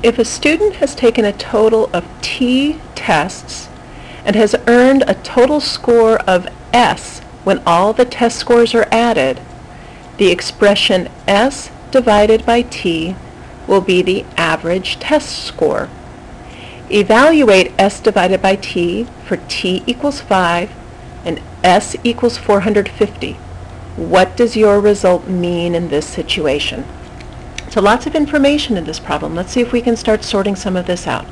If a student has taken a total of T tests and has earned a total score of S when all the test scores are added, the expression S divided by T will be the average test score. Evaluate S divided by T for T equals 5 and S equals 450. What does your result mean in this situation? So lots of information in this problem. Let's see if we can start sorting some of this out.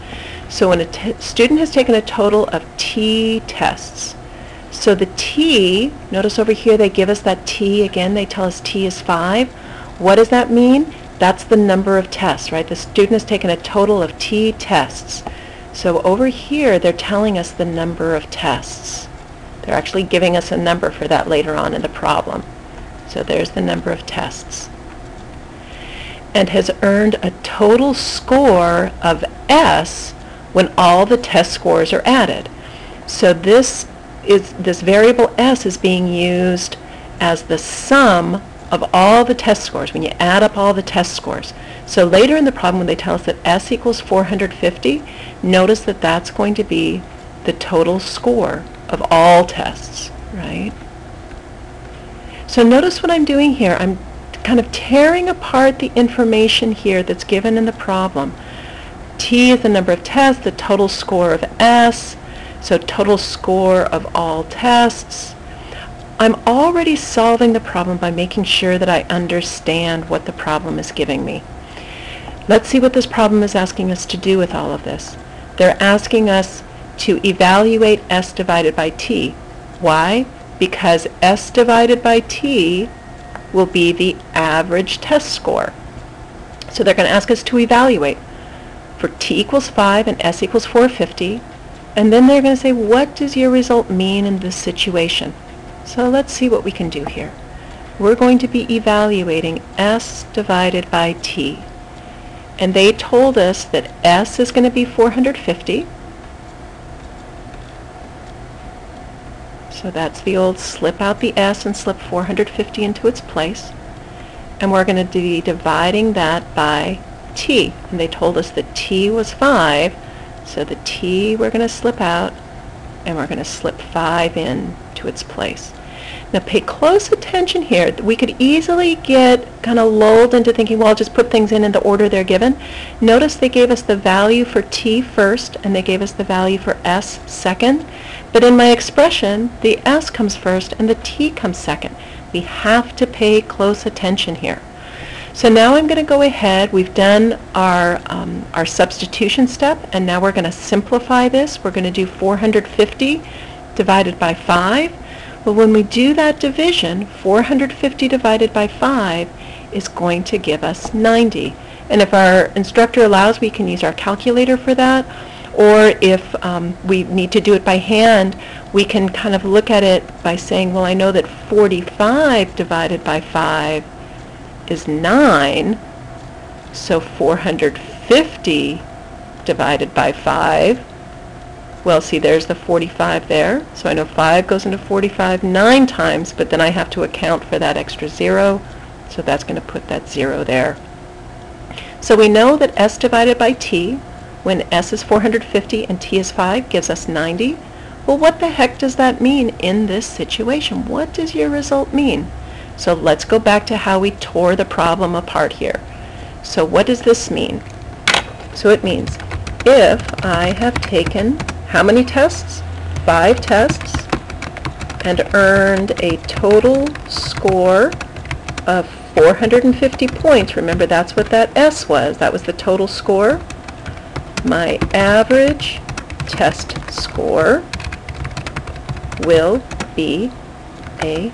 So when a student has taken a total of T tests, so the T, notice over here they give us that T again, they tell us T is 5. What does that mean? That's the number of tests, right? The student has taken a total of T tests. So over here they're telling us the number of tests. They're actually giving us a number for that later on in the problem. So there's the number of tests. And has earned a total score of S when all the test scores are added. So this variable S is being used as the sum of all the test scores, when you add up all the test scores. So later in the problem when they tell us that S equals 450, notice that that's going to be the total score of all tests, right? So notice what I'm doing here. I'm kind of tearing apart the information here that's given in the problem. T is the number of tests, the total score of S, so total score of all tests. I'm already solving the problem by making sure that I understand what the problem is giving me. Let's see what this problem is asking us to do with all of this. They're asking us to evaluate S divided by T. Why? Because S divided by T will be the average test score. So they're going to ask us to evaluate for T equals 5 and S equals 450, and then they're going to say, what does your result mean in this situation? So let's see what we can do here. We're going to be evaluating S divided by T, and they told us that S is going to be 450. So that's the old slip out the S and slip 450 into its place. And we're going to be dividing that by T. And they told us that T was 5. So the T we're going to slip out, and we're going to slip 5 in to its place. Now pay close attention here. We could easily get kind of lulled into thinking, well, I'll just put things in the order they're given. Notice they gave us the value for T first, and they gave us the value for S second. But in my expression, the S comes first and the T comes second. We have to pay close attention here. So now I'm going to go ahead. We've done our substitution step, and now we're going to simplify this. We're going to do 450 divided by 5. Well, when we do that division, 450 divided by 5 is going to give us 90. And if our instructor allows, we can use our calculator for that. Or if we need to do it by hand, we can kind of look at it by saying, well, I know that 45 divided by 5 is 9, so 450 divided by 5, well, see, there's the 45 there, so I know 5 goes into 45 9 times, but then I have to account for that extra 0, so that's going to put that 0 there. So we know that S divided by T, when S is 450 and T is 5, gives us 90. Well, what the heck does that mean in this situation? What does your result mean? So let's go back to how we tore the problem apart here. So what does this mean? So it means if I have taken how many tests? 5 tests, and earned a total score of 450 points. Remember, that's what that S was. That was the total score. My average test score will be a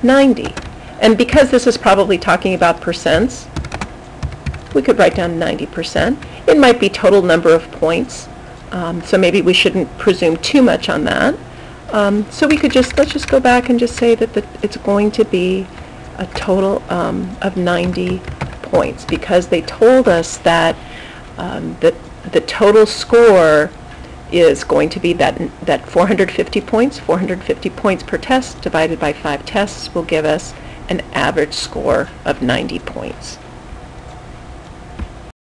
90. And because this is probably talking about percents, we could write down 90%. It might be total number of points, so maybe we shouldn't presume too much on that. So we could let's just go back and just say that it's going to be a total of 90 points, because they told us that the total score is going to be that 450 points. 450 points per test divided by 5 tests will give us an average score of 90 points.